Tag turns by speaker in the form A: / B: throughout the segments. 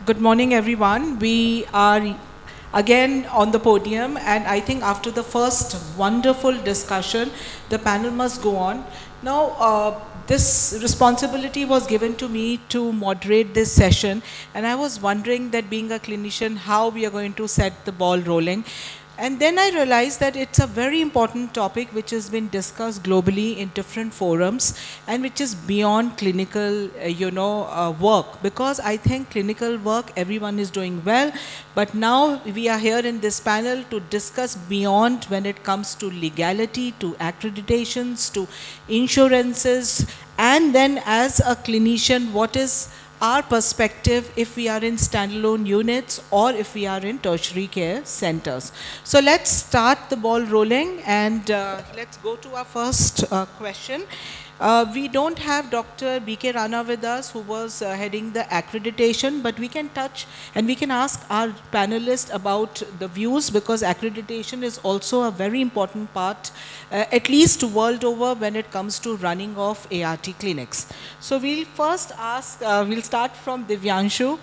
A: Good morning, everyone. We are again on the podium, and I think after the first wonderful discussion, the panel must go on. Now, this responsibility was given to me to moderate this session, and I was wondering that being a clinician, how we are going to set the ball rolling. And then I realized that it's a very important topic which has been discussed globally in different forums and which is beyond clinical, work. Because I think clinical work, everyone is doing well, but now we are here in this panel to discuss beyond when it comes to legality, to accreditations, to insurances, and then as a clinician, what is our perspective if we are in standalone units or if we are in tertiary care centers. So let's start the ball rolling and let's go to our first question. We don't have Dr. B.K. Rana with us, who was heading the accreditation, but we can touch and we can ask our panelists about the views, because accreditation is also a very important part, at least world over, when it comes to running of ART clinics. So we'll first ask, we'll start from Divyanshu.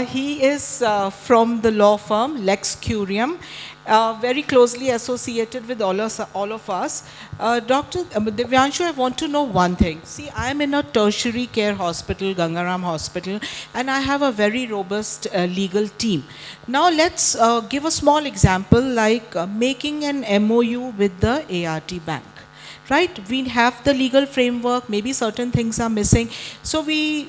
A: He is from the law firm Lex Curiam, very closely associated with all of us. Dr. Divyanshu, I want to know one thing. See, I am in a tertiary care hospital, Gangaram Hospital, and I have a very robust legal team. Now let's give a small example, like making an MOU with the ART bank. Right, we have the legal framework, maybe certain things are missing. So we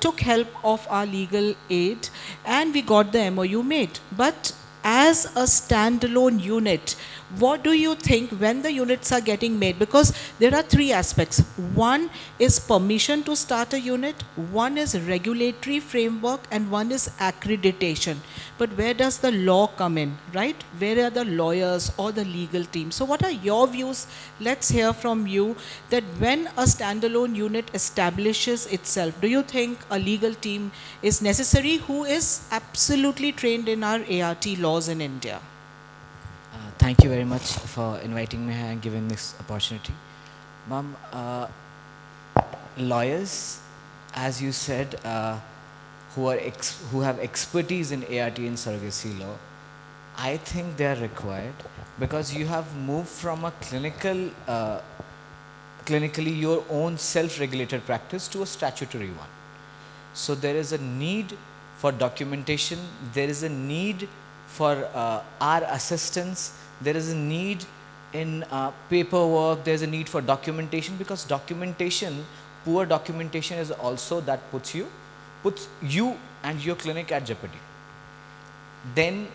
A: took help of our legal aid and we got the MOU made. But as a standalone unit, what do you think when the units are getting made? Because there are three aspects. One is permission to start a unit, one is regulatory framework, and one is accreditation. But where does the law come in, right? Where are the lawyers or the legal team? So what are your views? Let's hear from you that when a standalone unit establishes itself, do you think a legal team is necessary who is absolutely trained in our ART laws in India?
B: Thank you very much for inviting me here and giving this opportunity. Ma'am, lawyers, as you said, who have expertise in ART and surrogacy law, I think they are required, because you have moved from a clinically your own self-regulated practice to a statutory one. So there is a need for documentation, there is a need for our assistance, there is a need in paperwork, there is a need for documentation, because documentation, poor documentation is also that puts you and your clinic at jeopardy. Then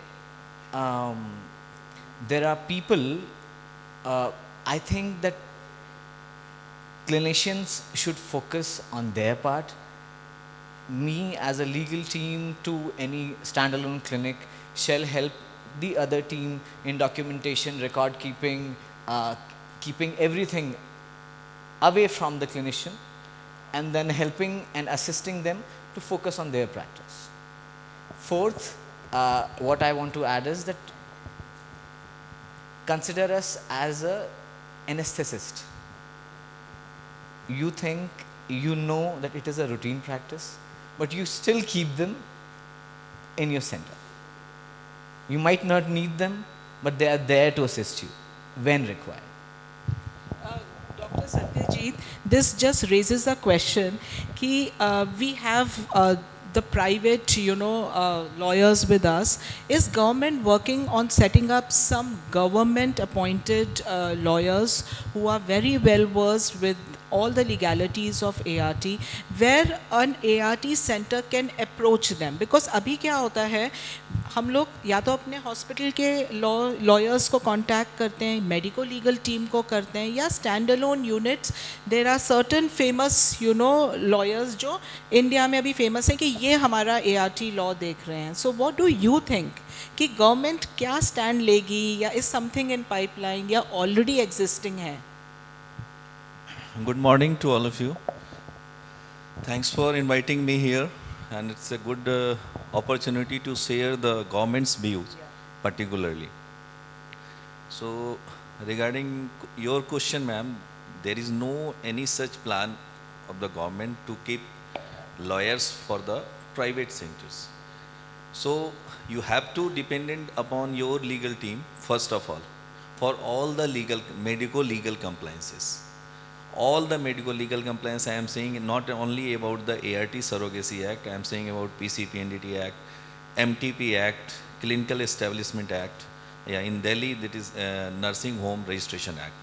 B: there are people, I think that clinicians should focus on their part. Me as a legal team to any standalone clinic shall help the other team in documentation, record keeping, keeping everything away from the clinician, and then helping and assisting them to focus on their practice. Fourth, what I want to add is that consider us as an anesthetist. You think you know that it is a routine practice, but you still keep them in your center. You might not need them, but they are there to assist you when required.
A: Dr. Satyajit, this just raises a question. We have the private, lawyers with us. Is government working on setting up some government-appointed lawyers who are very well versed with all the legalities of ART, where an ART center can approach them? Because अभी क्या होता है, हम लोग या तो अपने hospital के लॉयर्स को कांटेक्ट करते हैं, मेडिको लीगल टीम को करते हैं, या stand alone units, there are certain famous lawyers जो इंडिया में अभी फेमस हैं कि ये हमारा ART लॉ देख रहे हैं. So what do you think कि गवर्नमेंट क्या स्टैंड लेगी, या इज समथिंग इन पाइपलाइन, या ऑलरेडी एग्जिस्टिंग है?
C: Good morning to all of you. Thanks for inviting me here, and it's a good opportunity to share the government's views, particularly. So, regarding your question, ma'am, there is no any such plan of the government to keep lawyers for the private centers. So you have to dependent upon your legal team first of all for all the legal medico legal compliances. All the medico legal compliance I am saying not only about the ART Surrogacy Act, I am saying about PCPNDT Act, MTP Act, Clinical Establishment Act. Yeah, in Delhi that is Nursing Home Registration Act.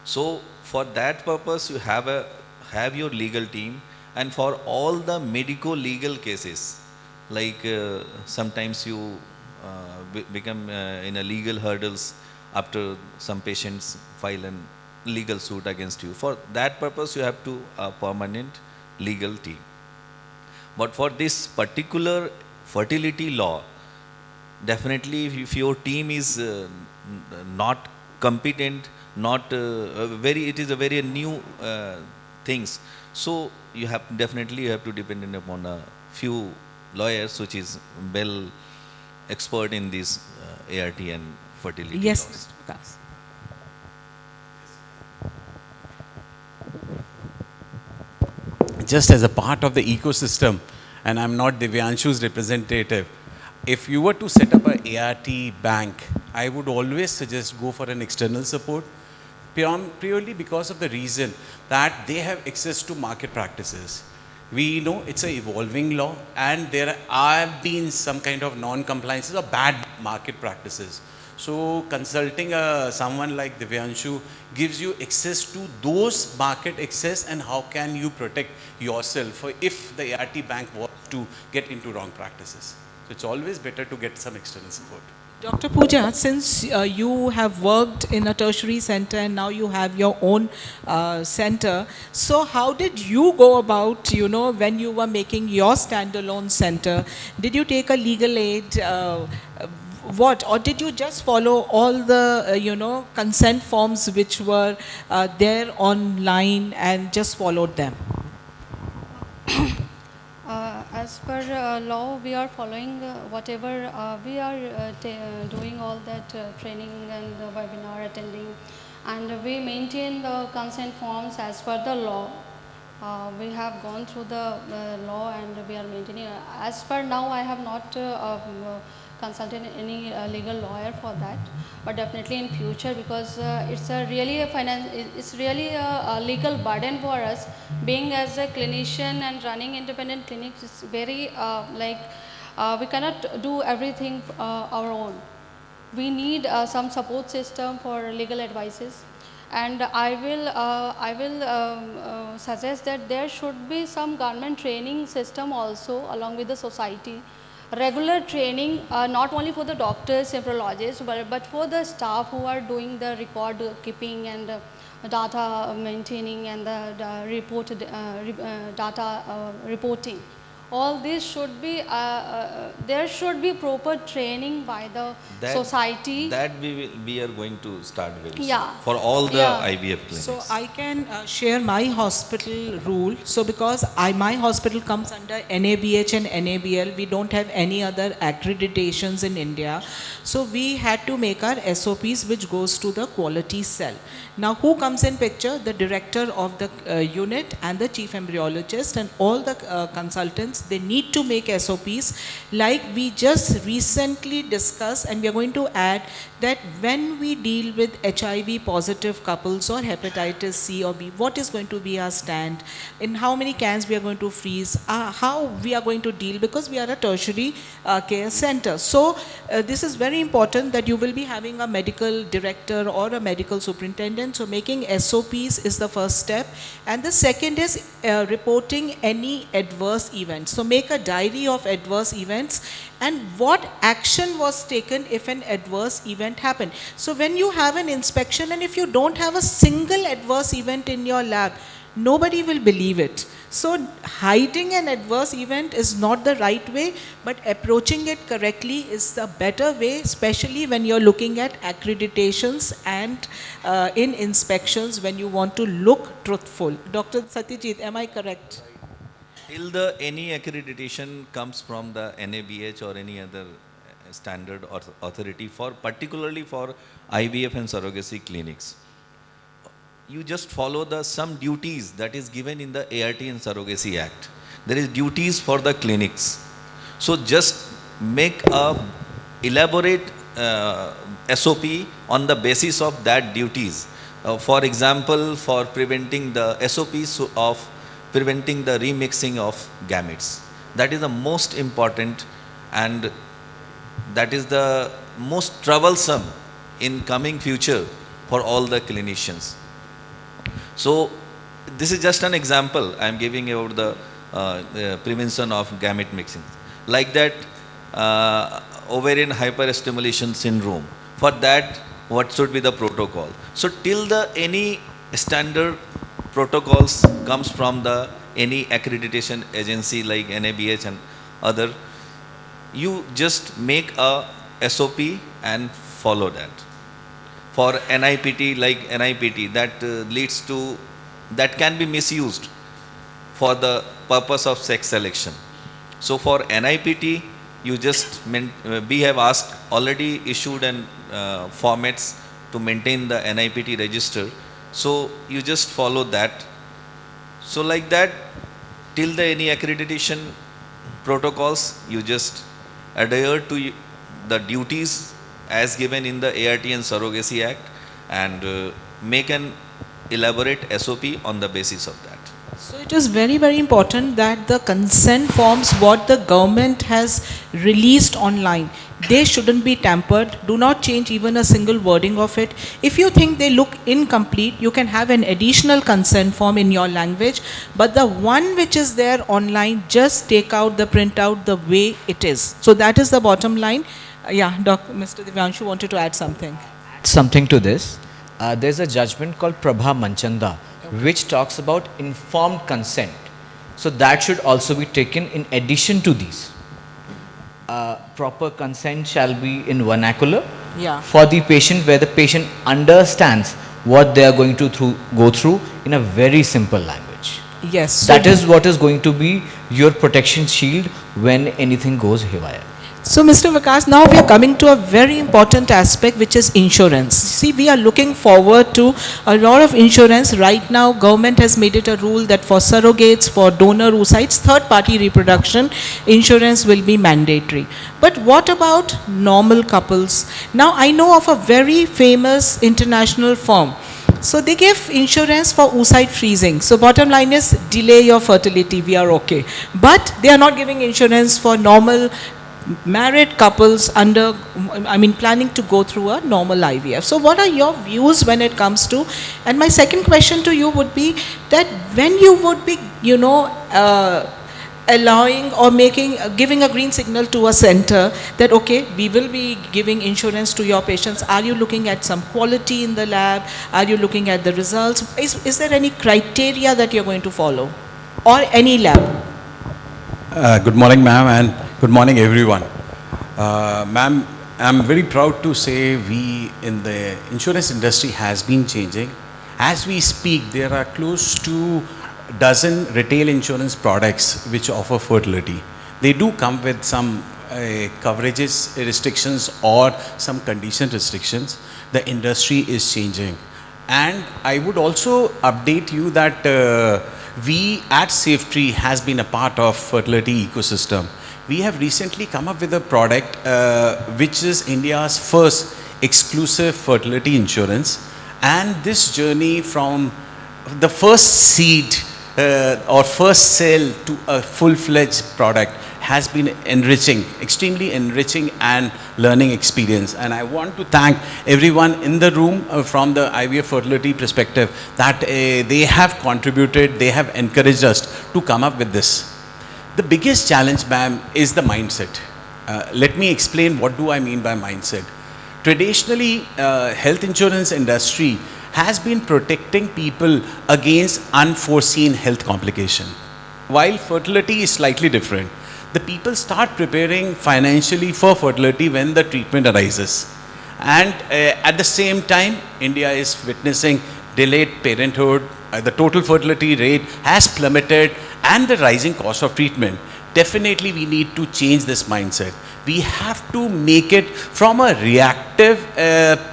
C: So for that purpose you have your legal team, and for all the medico legal cases like sometimes you become in a legal hurdles after some patients file a legal suit against you. For that purpose you have to a permanent legal team. But for this particular fertility law, definitely if your team is not competent, not it is a very new things, so you have definitely you have to depend upon a few lawyers which is well expert in this ART and fertility
A: Yes,
C: laws.
A: Mr. Vikas.
D: Just as a part of the ecosystem, and I'm not Divyanshu's representative, if you were to set up a ART bank, I would always suggest go for an external support, purely because of the reason that they have access to market practices. We know it's an evolving law, and there have been some kind of non-compliances or bad market practices. So consulting someone like Divyanshu gives you access to those market access, and how can you protect yourself if the ART bank was to get into wrong practices. So it's always better to get some external support.
A: Dr. Pooja, since you have worked in a tertiary center and now you have your own center, so how did you go about, when you were making your standalone center? Did you take a legal aid? What? Or did you just follow all the, consent forms which were there online and just followed them?
E: As per law, we are following whatever we are doing all that training and webinar attending, and we maintain the consent forms as per the law. We have gone through the law and we are maintaining. As per now, I have not consulted any legal lawyer for that, but definitely in future, because it's a really a legal burden for us, being as a clinician and running independent clinics. It's very we cannot do everything our own. We need some support system for legal advices, and I will suggest that there should be some government training system also along with the society. Regular training, not only for the doctors, nephrologists, but for the staff who are doing the record keeping and data maintaining and the data reporting. All this should be, there should be proper training by the society.
C: That we are going to start very soon
E: Yeah.
C: for all the
E: Yeah.
C: IVF clinics.
A: So I can share my hospital rule. So because my hospital comes under NABH and NABL, we don't have any other accreditations in India. So we had to make our SOPs, which goes to the quality cell. Now who comes in picture? The director of the unit and the chief embryologist and all the consultants. They need to make SOPs, like we just recently discussed, and we are going to add that when we deal with HIV positive couples or hepatitis C or B, what is going to be our stand, in how many cans we are going to freeze, how we are going to deal, because we are a tertiary care center. So this is very important that you will be having a medical director or a medical superintendent. So making SOPs is the first step, and the second is reporting any adverse events. So make a diary of adverse events and what action was taken if an adverse event happened. So when you have an inspection and if you don't have a single adverse event in your lab, nobody will believe it. So hiding an adverse event is not the right way, but approaching it correctly is the better way, especially when you're looking at accreditations and in inspections when you want to look truthful. Dr. Satyajit, am I correct?
C: Till any accreditation comes from the NABH or any other standard or authority for particularly for IVF and surrogacy clinics, you just follow some duties that is given in the ART and Surrogacy Act. There is duties for the clinics. So just make a elaborate SOP on the basis of that duties. For example, for preventing the SOPs of preventing the remixing of gametes. That is the most important, and that is the most troublesome in coming future for all the clinicians. So this is just an example I am giving about the prevention of gamete mixing. Like that, ovarian hyperstimulation syndrome. For that, what should be the protocol? So till the any standard protocols comes from the any accreditation agency like NABH and other, you just make a SOP and follow that. For NIPT, like NIPT, that leads to, that can be misused for the purpose of sex selection. So for NIPT, you just, we have asked, already issued and formats to maintain the NIPT register. So you just follow that. So like that, till the any accreditation protocols, you just adhere to the duties as given in the ART and Surrogacy Act, and make an elaborate SOP on the basis of that.
A: So it is very, very important that the consent forms what the government has released online, they shouldn't be tampered. Do not change even a single wording of it. If you think they look incomplete, you can have an additional consent form in your language, but the one which is there online, just take out the printout the way it is. So that is the bottom line. Mr. Divyanshu wanted to add something.
B: Something to this. There's a judgment called Prabha Manchanda, which talks about informed consent. So that should also be taken in addition to these. Proper consent shall be in vernacular for the patient, where the patient understands what they are going to go through in a very simple language.
A: Yes. So
B: that is what is going to be your protection shield when anything goes haywire.
A: So Mr. Vikas, now we are coming to a very important aspect, which is insurance. See, we are looking forward to a lot of insurance. Right now, government has made it a rule that for surrogates, for donor oocytes, third-party reproduction, insurance will be mandatory. But what about normal couples? Now, I know of a very famous international firm. So they give insurance for oocyte freezing. So bottom line is, delay your fertility, we are okay. But they are not giving insurance for normal married couples planning to go through a normal IVF. So what are your views when it comes to, and my second question to you would be that when you would be, allowing or giving a green signal to a center that, okay, we will be giving insurance to your patients, are you looking at some quality in the lab? Are you looking at the results? Is there any criteria that you're going to follow, or any lab?
D: Good morning, ma'am, and good morning, everyone. Ma'am, I'm very proud to say we in the insurance industry has been changing. As we speak, there are close to a dozen retail insurance products which offer fertility. They do come with some coverages restrictions or some condition restrictions. The industry is changing. And I would also update you that we at Safetree has been a part of fertility ecosystem. We have recently come up with a product which is India's first exclusive fertility insurance, and this journey from the first seed or first sale to a full-fledged product has been enriching, extremely enriching and learning experience. And I want to thank everyone in the room from the IVF fertility perspective that they have contributed, they have encouraged us to come up with this. The biggest challenge, ma'am, is the mindset. Let me explain what do I mean by mindset. Traditionally, health insurance industry has been protecting people against unforeseen health complication. While fertility is slightly different, the people start preparing financially for fertility when the treatment arises. And at the same time, India is witnessing delayed parenthood, the total fertility rate has plummeted, and the rising cost of treatment. Definitely we need to change this mindset. We have to make it from a reactive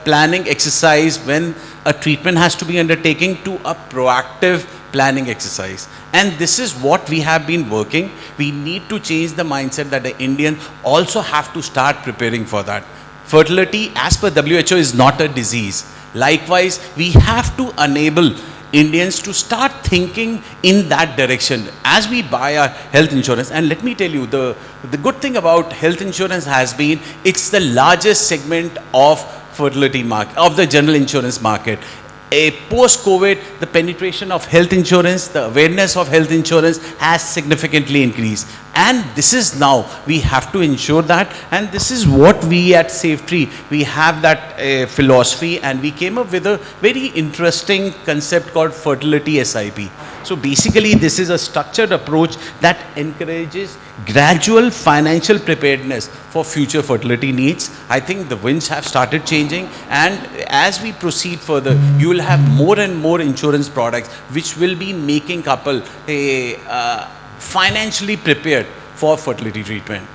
D: planning exercise when a treatment has to be undertaken to a proactive planning exercise. And this is what we have been working. We need to change the mindset that the Indian also have to start preparing for that. Fertility, as per WHO, is not a disease. Likewise, we have to enable Indians to start thinking in that direction as we buy our health insurance. And let me tell you, the good thing about health insurance has been it's the largest segment of fertility market, of the general insurance market. Post-COVID, the penetration of health insurance, the awareness of health insurance has significantly increased. And this is now, we have to ensure that, and this is what we at SafeTree, we have that philosophy, and we came up with a very interesting concept called fertility SIP. So basically, this is a structured approach that encourages gradual financial preparedness for future fertility needs. I think the winds have started changing, and as we proceed further, you will have more and more insurance products which will be making couple financially prepared for fertility treatment.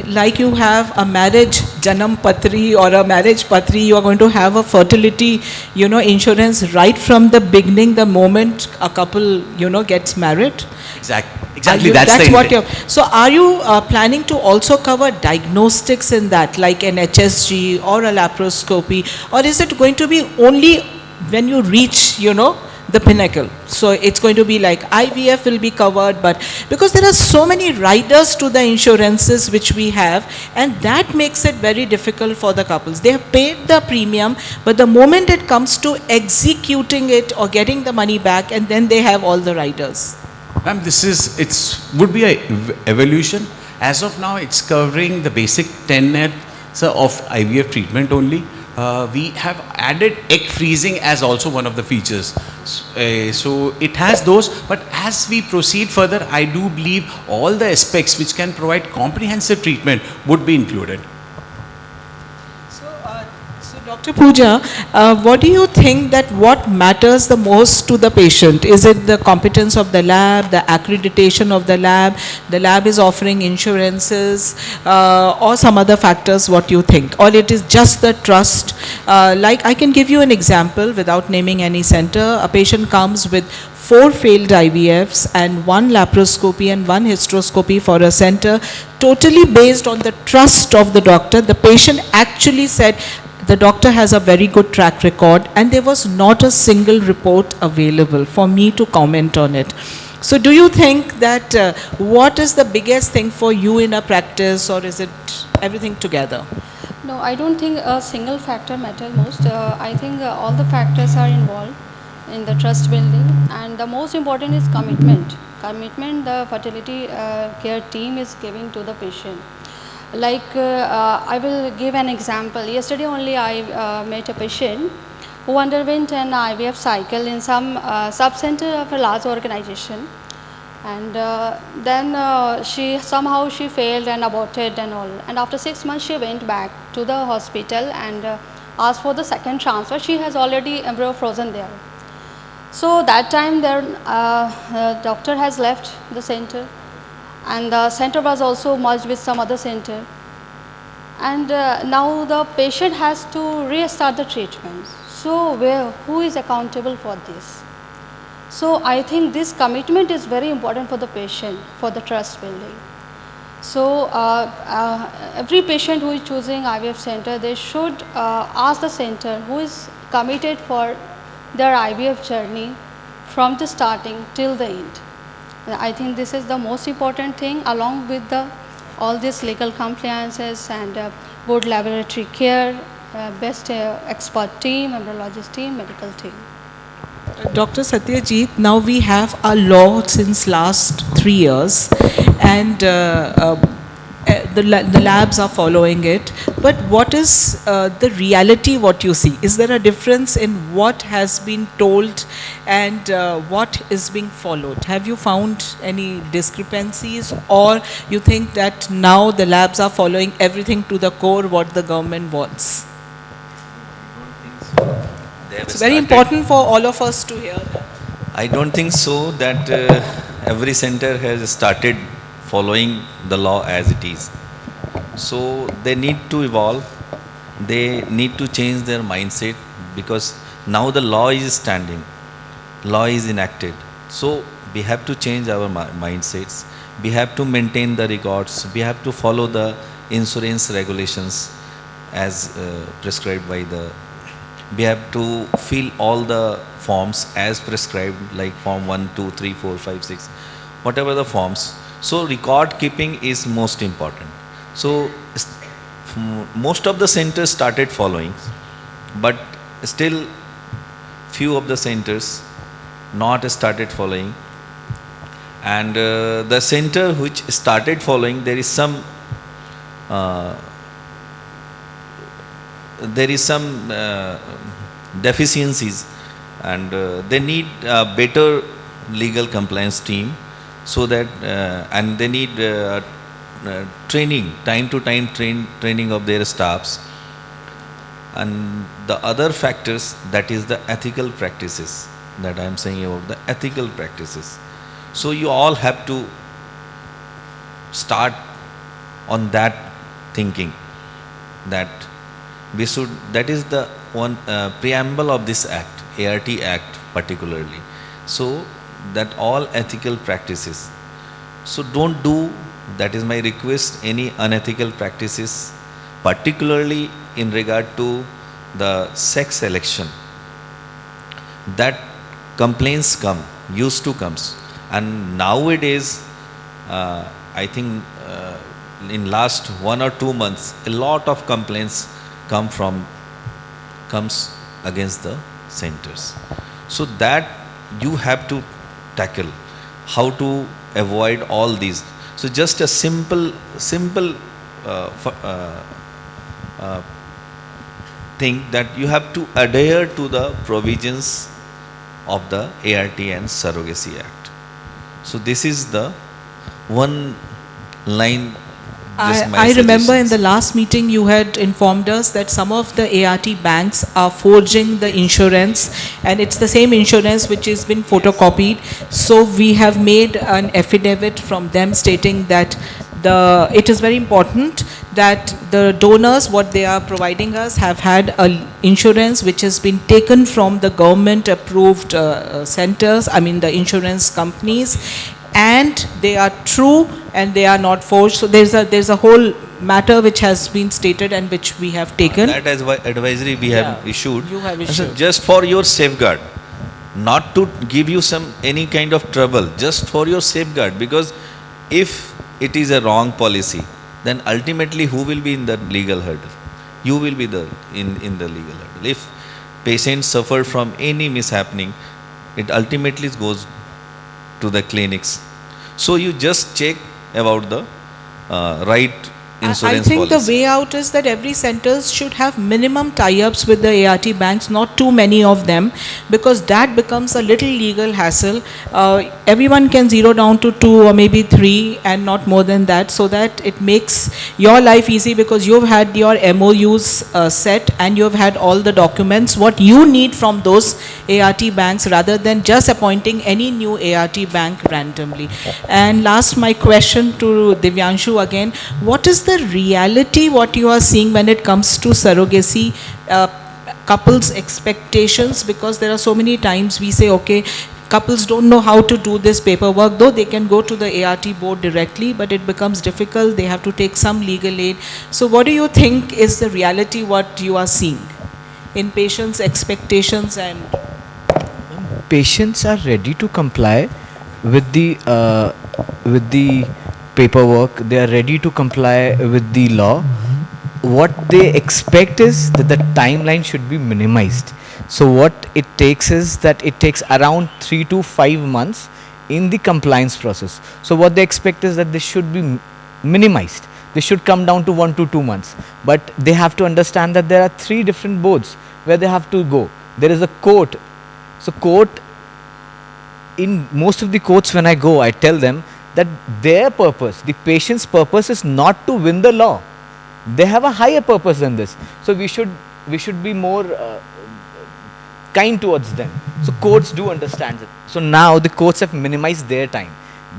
A: Like you have a marriage janam patri or a marriage patri, you are going to have a fertility, insurance right from the beginning, the moment a couple, gets married.
D: Exactly. That's the
A: what
D: intent.
A: So are you planning to also cover diagnostics in that, like an HSG or a laparoscopy, or is it going to be only when you reach, the pinnacle? So it's going to be like IVF will be covered, but because there are so many riders to the insurances which we have, and that makes it very difficult for the couples. They have paid the premium, but the moment it comes to executing it or getting the money back, and then they have all the riders.
D: Ma'am, would be a evolution. As of now, it's covering the basic tenets of IVF treatment only. We have added egg freezing as also one of the features. So it has those, but as we proceed further, I do believe all the aspects which can provide comprehensive treatment would be included.
A: So Dr. Pooja, what do you think that what matters the most to the patient? Is it the competence of the lab, the accreditation of the lab is offering insurances, or some other factors, what you think? Or it is just the trust? Like I can give you an example without naming any center. A patient comes with 4 failed IVFs and 1 laparoscopy and 1 hysteroscopy for a center, totally based on the trust of the doctor. The patient actually said, the doctor has a very good track record, and there was not a single report available for me to comment on it. So do you think that what is the biggest thing for you in a practice, or is it everything together?
E: No, I don't think a single factor matters most. I think all the factors are involved in the trust building, and the most important is commitment. Commitment the fertility care team is giving to the patient. Like I will give an example. Yesterday only I met a patient who underwent an IVF cycle in some sub-center of a large organization, and then she failed and aborted and all, and after 6 months she went back to the hospital and asked for the second transfer. She has already embryo frozen there. So that time the doctor has left the center, and the center was also merged with some other center, and now the patient has to restart the treatment. So who is accountable for this? So I think this commitment is very important for the patient, for the trust building. So every patient who is choosing IVF center, they should ask the center who is committed for their IVF journey from the starting till the end. I think this is the most important thing, along with all these legal compliances and good laboratory care, best expert team, embryologist team, medical team.
A: Dr. Satyajit, now we have a law since last 3 years, and the labs are following it. But what is the reality, what you see? Is there a difference in what has been told and what is being followed? Have you found any discrepancies, or you think that now the labs are following everything to the core what the government wants? It's very important for all of us to hear that.
C: I don't think so that every center has started following the law as it is. So they need to evolve, they need to change their mindset, because Now the law is standing, law is enacted. So we have to change our mindsets. We have to maintain the records. We have to follow the insurance regulations as prescribed by the. We have to fill all the forms as prescribed, like form 1, 2, 3, 4, 5, 6, whatever the forms. So record keeping is most important. So most of the centers started following, but still few of the centers not started following. And the center which started following, there is some deficiencies, and they need a better legal compliance team, so that and they need training, time to time training of their staffs. And the other factors, that is the ethical practices, that I am saying about the ethical practices. So you all have to start on that thinking, that we should, that is the one preamble of this act, ART Act particularly. So that all ethical practices. So don't do, that is my request, any unethical practices, particularly in regard to the sex selection. That complaints used to comes. And nowadays, I think in last 1 or 2 months, a lot of complaints comes against the centers. So that you have to tackle, how to avoid all these. So just a simple thing, that you have to adhere to the provisions of the ART and Surrogacy Act. So this is the one line.
A: I remember in the last meeting you had informed us that some of the ART banks are forging the insurance, and it's the same insurance which has been photocopied. So we have made an affidavit from them stating that it is very important that the donors, what they are providing us, have had a insurance which has been taken from the government approved centers, I mean the insurance companies, and they are true and they are not forged. So there's a whole matter which has been stated and which we have taken.
C: That as advisory we have issued.
A: You have
C: So
A: issued.
C: just for your safeguard, not to give you any kind of trouble, just for your safeguard, because if it is a wrong policy, then ultimately who will be in the legal hurdle? You will be in the legal hurdle. If patients suffer from any mishappening, it ultimately goes to the clinics. So you just check about the right insurance
A: I think
C: policy.
A: the way out is that every centers should have minimum tie-ups with the ART banks, not too many of them, because that becomes a little legal hassle. Everyone can zero down to 2 or maybe 3 and not more than that, so that it makes your life easy, because you've had your MOUs set and you've had all the documents, what you need from those ART banks, rather than just appointing any new ART bank randomly. And last, my question to Divyanshu again, what is the reality, what you are seeing when it comes to surrogacy, couples' expectations? Because there are so many times we say, okay, couples don't know how to do this paperwork, though they can go to the ART board directly, but it becomes difficult, they have to take some legal aid. So what do you think is the reality, what you are seeing in patients' expectations? And
B: Patients are ready to comply with the paperwork, they are ready to comply with the law. What they expect is that the timeline should be minimized. So what it takes is that it takes around 3 to 5 months in the compliance process. So what they expect is that this should be minimized. This should come down to 1 to 2 months. But they have to understand that there are 3 different boards where they have to go. There is a court. So court, in most of the courts when I go, I tell them that their purpose, the patient's purpose, is not to win the law. They have a higher purpose than this. So we should be more kind towards them. So courts do understand it. So now the courts have minimized their time.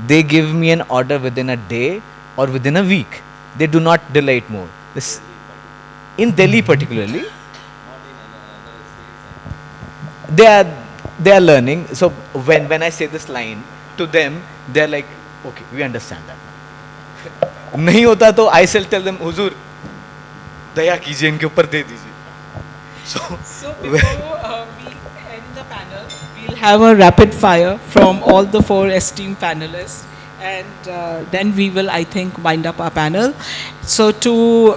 B: They give me an order within a day or within a week. They do not delay it more. This in Delhi particularly. they are learning. So when I say this line to them, they are like, okay, we understand that. नहीं होता तो I shall tell them, हुजूर दया कीजिए इनके ऊपर दे दीजिए.
A: So before we end the panel, we'll have a rapid fire from all the 4 esteemed panelists, and then we will, I think, wind up our panel. So to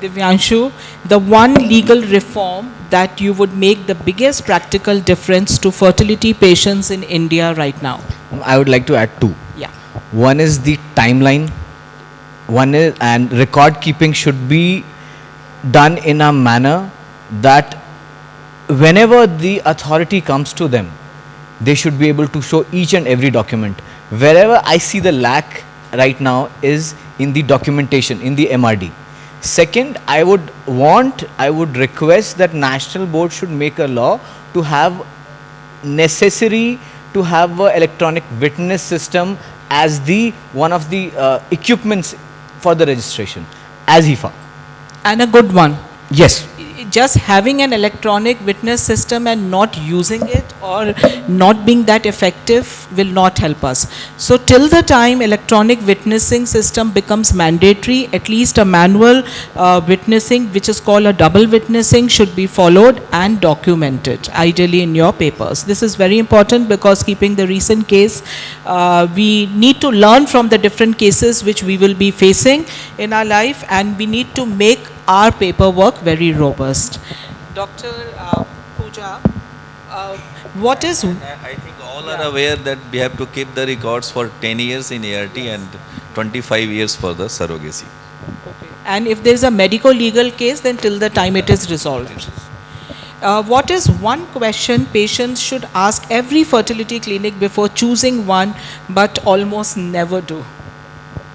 A: Divyanshu, the one legal reform that you would make the biggest practical difference to fertility patients in India right now?
B: I would like to add 2.
A: Yeah.
B: One is the timeline. One is, and record keeping should be done in a manner that whenever the authority comes to them, they should be able to show each and every document. Wherever I see the lack right now is in the documentation, in the MRD. Second, I would request that National Board should make a law to have necessary to have a electronic witness system as the one of the equipments for the registration as IFA.
A: And a good one.
B: Yes.
A: Just having an electronic witness system and not using it or not being that effective will not help us. So till the time electronic witnessing system becomes mandatory, at least a manual witnessing, which is called a double witnessing, should be followed and documented, ideally in your papers. This is very important because keeping the recent case, we need to learn from the different cases which we will be facing in our life, and we need to make our paperwork very robust. Dr. Pooja, what is...
C: I think all are aware that we have to keep the records for 10 years in ART and 25 years for the surrogacy.
A: And if there is a medico-legal case, then till the time it is resolved. What is one question patients should ask every fertility clinic before choosing one, but almost never do?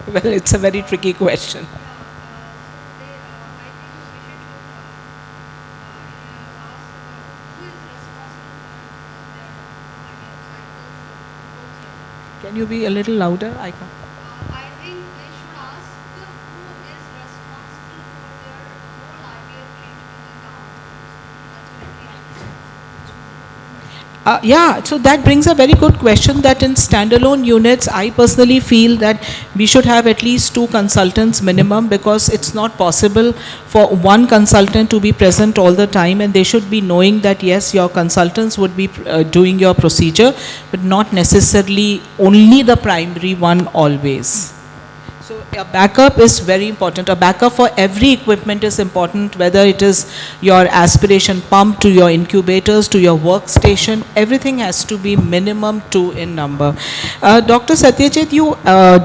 A: Well, it's a very tricky question. Can you be a little louder? I can't.
E: I think they should ask who is responsible for their whole IVF treatment and
A: Yeah, so that brings a very good question that in standalone units, I personally feel that we should have at least 2 consultants minimum, because it's not possible for one consultant to be present all the time, and they should be knowing that yes, your consultants would be doing your procedure, but not necessarily only the primary one always. So a backup is very important. A backup for every equipment is important, whether it is your aspiration pump to your incubators to your workstation. Everything has to be minimum 2 in number. Dr. Satyajit, you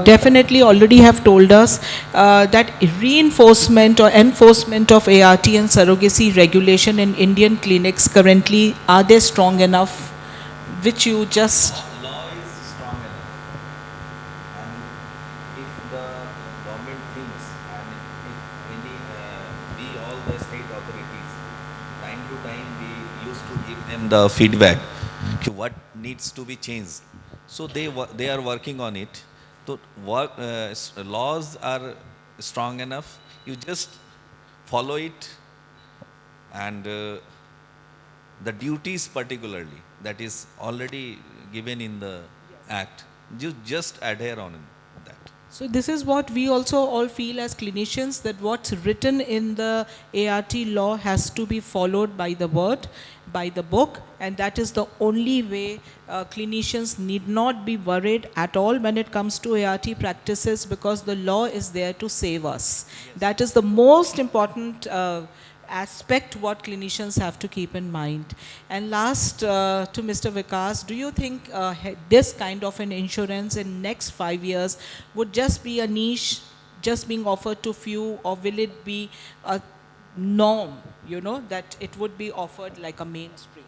A: definitely already have told us that reinforcement or enforcement of ART and surrogacy regulation in Indian clinics currently, are they strong enough? Which you just...
C: Law is strong enough, and if the government thinks, and if any, we all the state authorities, time to time we used to give them the feedback, what needs to be changed. So they are working on it. So laws are strong enough. You just follow it, and the duties particularly that is already given in the act, you just adhere on that.
A: So this is what we also all feel as clinicians, that what's written in the ART law has to be followed by the word, by the book, and that is the only way. Clinicians need not be worried at all when it comes to ART practices, because the law is there to save us. Yes. That is the most important aspect what clinicians have to keep in mind. And last, to Mr. Vikas, do you think this kind of an insurance in next 5 years would just be a niche, just being offered to few, or will it be a norm, you know, that it would be offered like a mainstream?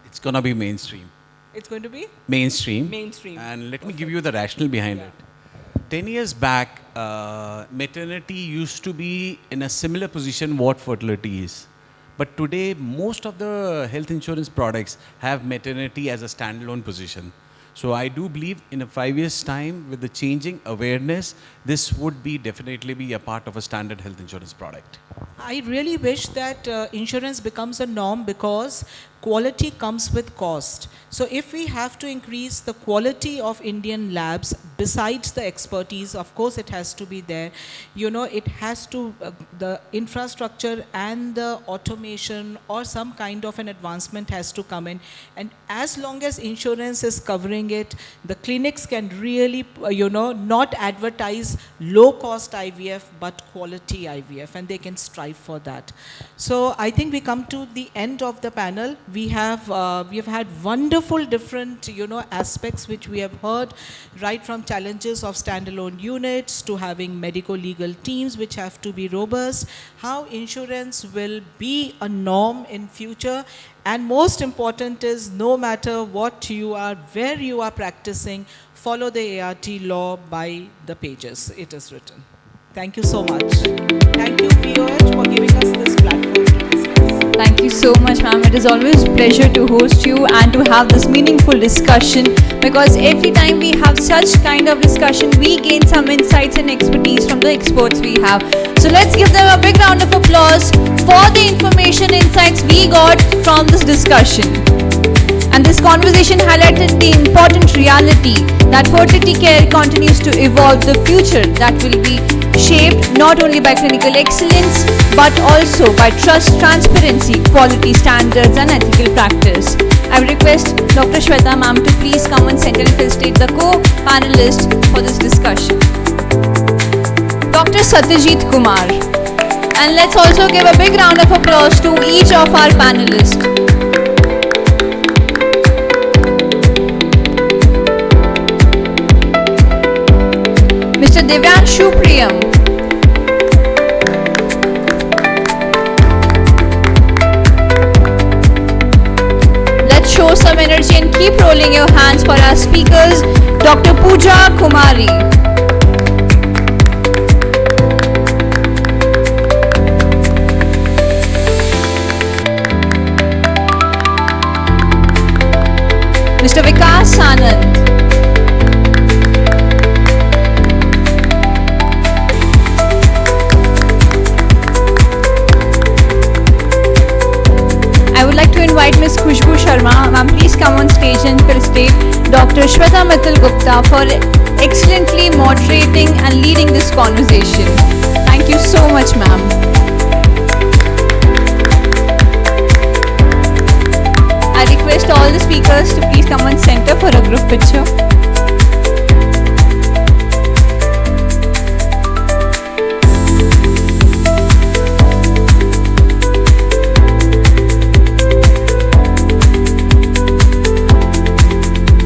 D: It's going to be mainstream.
A: It's going to be?
D: Mainstream.
A: Mainstream.
D: And let me give you the rationale behind it. 10 years back, maternity used to be in a similar position what fertility is. But today, most of the health insurance products have maternity as a standalone position. So I do believe in a 5 years' time, with the changing awareness, this would be definitely be a part of a standard health insurance product.
A: I really wish that insurance becomes a norm, because quality comes with cost. So if we have to increase the quality of Indian labs, besides the expertise, of course it has to be there, you know, it has to, the infrastructure and the automation or some kind of an advancement has to come in. And as long as insurance is covering it, the clinics can really, you know, not advertise low cost IVF, but quality IVF, and they can strive for that. So I think we come to the end of the panel. We have had wonderful different, you know, aspects which we have heard, right from challenges of standalone units to having medical legal teams which have to be robust, how insurance will be a norm in future, and most important is, no matter what you are, where you are practicing, follow the ART law by the pages it is written. Thank you so much. Thank you, POH, for giving us this platform to discuss.
F: Thank you so much, ma'am. It is always a pleasure to host you and to have this meaningful discussion, because every time we have such kind of discussion, we gain some insights and expertise from the experts we have. So let's give them a big round of applause for the information insights we got from this discussion. And this conversation highlighted the important reality that fertility care continues to evolve the future that will be shaped not only by clinical excellence but also by trust, transparency, quality standards and ethical practice. I will request Dr. Shweta ma'am to please come on center and facilitate the co-panelist for this discussion. Dr. Satyajit Kumar. And let's also give a big round of applause to each of our panelists. Mr. Divyanshu Priyam. Let's show some energy and keep rolling your hands for our speakers, Dr. Pooja Kumari. Mr. Vikas Anand. I would like to invite Ms. Khushbu Sharma. Ma'am, please come on stage and felicitate Dr. Shweta Mittal Gupta for excellently moderating and leading this conversation. Thank you so much, ma'am. I request all the speakers to please come on center for a group picture.